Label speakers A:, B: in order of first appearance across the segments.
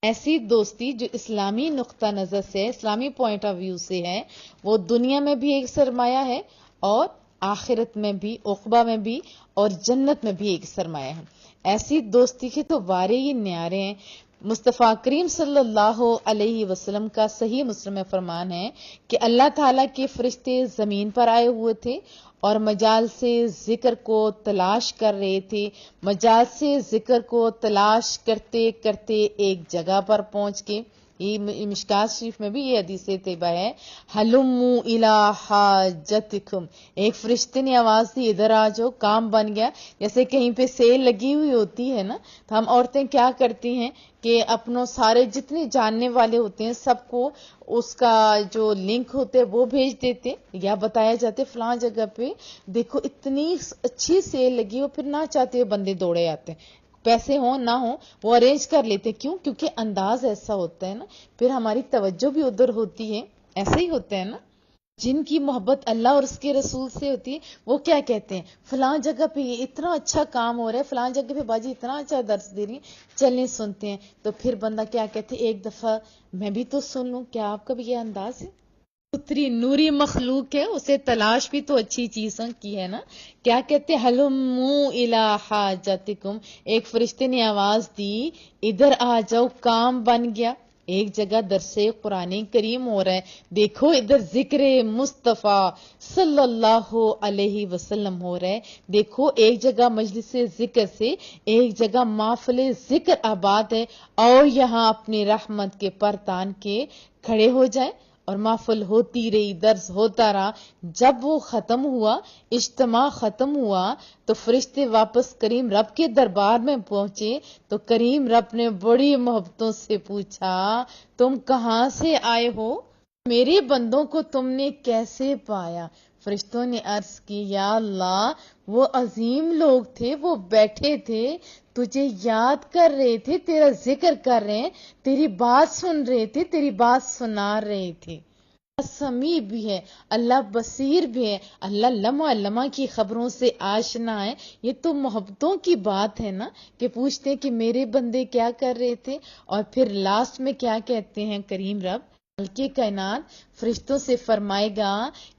A: ایسی دوستی جو اسلامی نقطہ نظر سے، اسلامی پوائنٹ آف ویو سے ہے، وہ دنیا میں بھی ایک سرمایہ ہے اور آخرت میں بھی، عقبہ میں بھی اور جنت میں بھی ایک سرمایہ ہے۔ ایسی دوستی کے تو وارے ہی نیارے ہیں۔ مصطفیٰ کریم صلی اللہ علیہ وسلم کا صحیح مسلم میں فرمان ہے کہ اللہ تعالیٰ کے فرشتے زمین پر آئے ہوئے تھے اور مجال سے ذکر کو تلاش کر رہے تھے۔ مجال سے ذکر کو تلاش کرتے کرتے ایک جگہ پر پہنچ کے، یہ مشکات شریف میں بھی یہ حدیث طیبہ ہے، ہلموا الی حاجتکم، ایک فرشتے نے آواز دی ادھر آ جاؤ، کام بن گیا۔ جیسے کہیں پہ سیل لگی ہوئی ہوتی ہے نا، تو ہم عورتیں کیا کرتی ہیں کہ اپنوں سارے جتنے جاننے والے ہوتے ہیں سب کو اس کا جو لنک ہوتے وہ بھیج دیتے یا بتایا جاتے فلاں جگہ پہ دیکھو اتنی اچھی سیل لگی ہو، پھر نہ چاہتے ہوئے بندے دوڑے آتے ہیں، پیسے ہوں نہ ہوں وہ ارینج کر لیتے۔ کیوں؟ کیونکہ انداز ایسا ہوتا ہے نا، پھر ہماری توجہ بھی ادھر ہوتی ہے۔ ایسا ہی ہوتا ہے نا، جن کی محبت اللہ اور اس کے رسول سے ہوتی ہے وہ کیا کہتے ہیں، فلاں جگہ پہ یہ اتنا اچھا کام ہو رہا ہے، فلاں جگہ پہ باجی اتنا اچھا درس دے رہی ہیں، چلیں سنتے ہیں۔ تو پھر بندہ کیا کہتے ہیں، ایک دفعہ میں بھی تو سن لوں۔ کیا آپ کا بھی یہ انداز ہے؟ ستری نوری مخلوق ہے، اسے تلاش بھی تو اچھی چیزوں کی ہے نا۔ کیا کہتے ہلموا الی حاجتکم، ایک فرشتے نے آواز دی ادھر آ جاؤ، کام بن گیا۔ ایک جگہ درس قرآن کریم ہو رہا ہے، دیکھو ادھر ذکر مصطفیٰ صلی اللہ علیہ وسلم ہو رہا ہے، دیکھو ایک جگہ مجلس ذکر سے ایک جگہ محفل ذکر آباد ہے، اور یہاں اپنی رحمت کے پر تان کے کھڑے ہو جائیں۔ اور محفل ہوتی رہی، درس ہوتا رہا۔ جب وہ ختم ہوا، اجتماع ختم ہوا، تو فرشتے واپس کریم رب کے دربار میں پہنچے تو کریم رب نے بڑی محبتوں سے پوچھا تم کہاں سے آئے ہو، میرے بندوں کو تم نے کیسے پایا؟ فرشتوں نے عرض کی یا اللہ وہ عظیم لوگ تھے، وہ بیٹھے تھے تجھے یاد کر رہے تھے، تیرا ذکر کر رہے ہیں، تیری بات سن رہے تھے، تیری بات سنا رہے تھے۔ اللہ سمیع بھی ہے، اللہ بصیر بھی ہے، اللہ لمحہ لمحہ کی خبروں سے آشنا ہے۔ یہ تو محبتوں کی بات ہے نا، کہ پوچھتے ہیں کہ میرے بندے کیا کر رہے تھے، اور پھر لاسٹ میں کیا کہتے ہیں کریم رب مالک کائنات فرشتوں سے فرمائے گا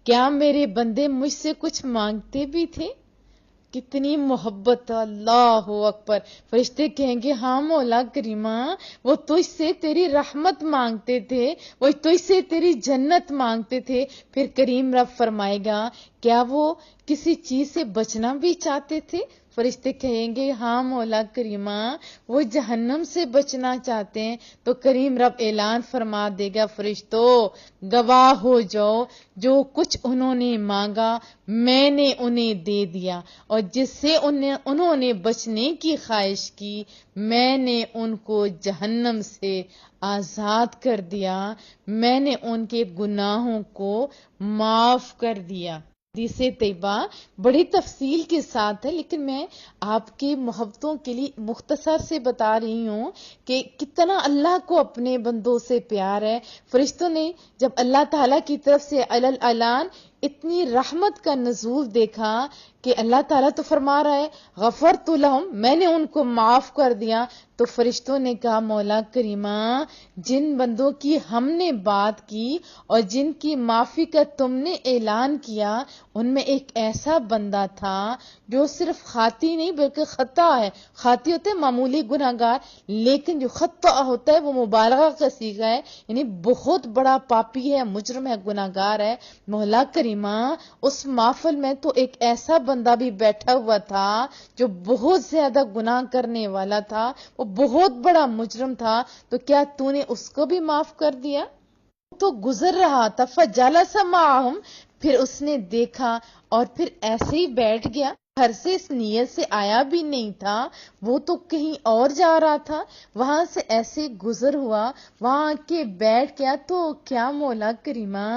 A: کیا میرے بندے مجھ سے کچھ مانگتے بھی تھے؟ کتنی محبت، اللہ اکبر۔ فرشتے کہیں گے ہاں مولا کریمہ، وہ تجھ سے تیری رحمت مانگتے تھے، وہ تجھ سے تیری جنت مانگتے تھے۔ پھر کریم رب فرمائے گا کیا وہ کسی چیز سے بچنا بھی چاہتے تھے؟ فرشتے کہیں گے ہاں مولا کریمہ، وہ جہنم سے بچنا چاہتے ہیں۔ تو کریم رب اعلان فرما دے گا فرشتوں گواہ ہو جاؤ، جو کچھ انہوں نے مانگا میں نے انہیں دے دیا، اور جس سے انہوں نے بچنے کی خواہش کی میں نے ان کو جہنم سے آزاد کر دیا، میں نے ان کے گناہوں کو معاف کر دیا۔ حدیث طیبہ بڑی تفصیل کے ساتھ ہے، لیکن میں آپ کی محبتوں کے لیے مختصر سے بتا رہی ہوں کہ کتنا اللہ کو اپنے بندوں سے پیار ہے۔ فرشتوں نے جب اللہ تعالیٰ کی طرف سے اعلان اتنی رحمت کا نزول دیکھا کہ اللہ تعالیٰ تو فرما رہا ہے غفرت لہم، میں نے ان کو معاف کر دیا، تو فرشتوں نے کہا مولا کریمہ جن بندوں کی ہم نے بات کی اور جن کی معافی کا تم نے اعلان کیا، ان میں ایک ایسا بندہ تھا جو صرف خاطی نہیں بلکہ خطا ہے۔ خاطی ہوتے ہیں معمولی گناہگار، لیکن جو خطا ہوتا ہے وہ مبالغہ کا صیغہ ہے، یعنی بہت بڑا پاپی ہے، مجرم ہے، گناہگار ہے۔ مولا کریمہ اس محفل میں تو ایک ایسا بندہ بھی بیٹھا ہوا تھا جو بہت زیادہ گناہ کرنے والا تھا، وہ بہت بڑا مجرم تھا، تو کیا تو نے اس کو بھی معاف کر دیا؟ تو گزر رہا تھا فجلس معہم، پھر اس نے دیکھا اور پھر ایسے ہی بیٹھ گیا، گھر سے اس نیت سے آیا بھی نہیں تھا، وہ تو کہیں اور جا رہا تھا، وہاں سے ایسے گزر ہوا، وہاں کے بیٹھ گیا، تو کیا مولا کریمہ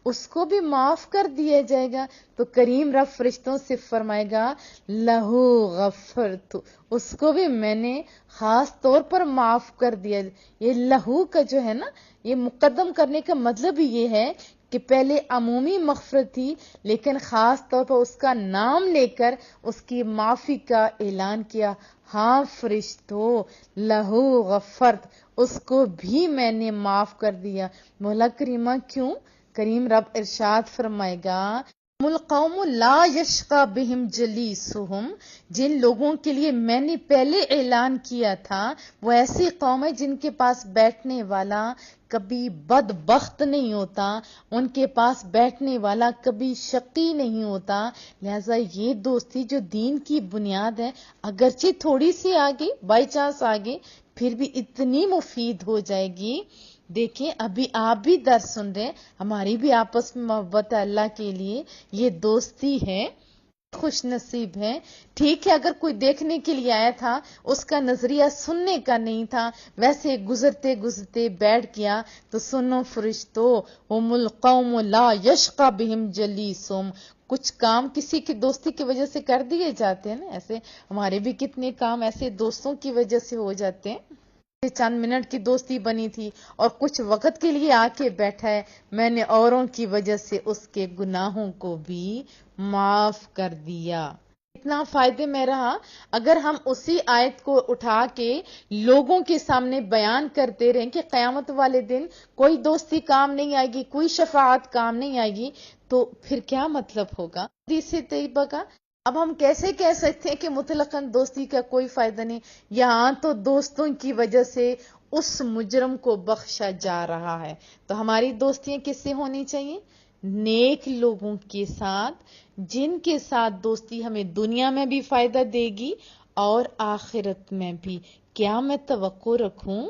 A: اس کو بھی معاف کر دیا جائے گا؟ تو کریم رب فرشتوں سے فرمائے گا لہو غفرت، اس کو بھی میں نے خاص طور پر معاف کر دیا۔ یہ لہو کا جو ہے نا، یہ مقدم کرنے کا مطلب یہ ہے کہ پہلے عمومی مغفرت تھی، لیکن خاص طور پر اس کا نام لے کر اس کی معافی کا اعلان کیا. ہاں فرشتوں، لہو غفرت، اس کو بھی میں نے معاف کر دیا. مولا کریمہ کیوں؟ کریم رب ارشاد فرمائے گا، القوم لا یشقی بہم جلیسہم، جن لوگوں کے لیے میں نے پہلے اعلان کیا تھا وہ ایسی قوم ہے جن کے پاس بیٹھنے والا کبھی بدبخت نہیں ہوتا، ان کے پاس بیٹھنے والا کبھی شقی نہیں ہوتا. لہذا یہ دوستی جو دین کی بنیاد ہے، اگرچہ تھوڑی سی آگے بائی چانس آگے، پھر بھی اتنی مفید ہو جائے گی. دیکھیں ابھی آپ بھی درس سن رہے ہیں، ہماری بھی آپس میں محبت ہے اللہ کے لیے، یہ دوستی ہے، خوش نصیب ہے. ٹھیک ہے اگر کوئی دیکھنے کے لیے آیا تھا، اس کا نظریہ سننے کا نہیں تھا، ویسے گزرتے گزرتے بیٹھ گیا، تو سنو فرشتو، ہم القوم لا یشقی بہم جلیسہم. کچھ کام کسی کی دوستی کی وجہ سے کر دیے جاتے ہیں نا، ایسے ہمارے بھی کتنے کام ایسے دوستوں کی وجہ سے ہو جاتے ہیں. چند منٹ کی دوستی بنی تھی اور کچھ وقت کے لیے آ کے بیٹھا ہے، میں نے اوروں کی وجہ سے اس کے گناہوں کو بھی معاف کر دیا. اتنا فائدے میں رہا اگر ہم اسی آیت کو اٹھا کے لوگوں کے سامنے بیان کرتے رہیں کہ قیامت والے دن کوئی دوستی کام نہیں آئے گی، کوئی شفاعت کام نہیں آئے گی، تو پھر کیا مطلب ہوگا حدیث طیبہ کا؟ اب ہم کیسے کہہ سکتے ہیں کہ مطلقاً دوستی کا کوئی فائدہ نہیں؟ یہاں تو دوستوں کی وجہ سے اس مجرم کو بخشا جا رہا ہے. تو ہماری دوستیاں کس سے ہونی چاہیے؟ نیک لوگوں کے ساتھ، جن کے ساتھ دوستی ہمیں دنیا میں بھی فائدہ دے گی اور آخرت میں بھی. کیا میں توقع رکھوں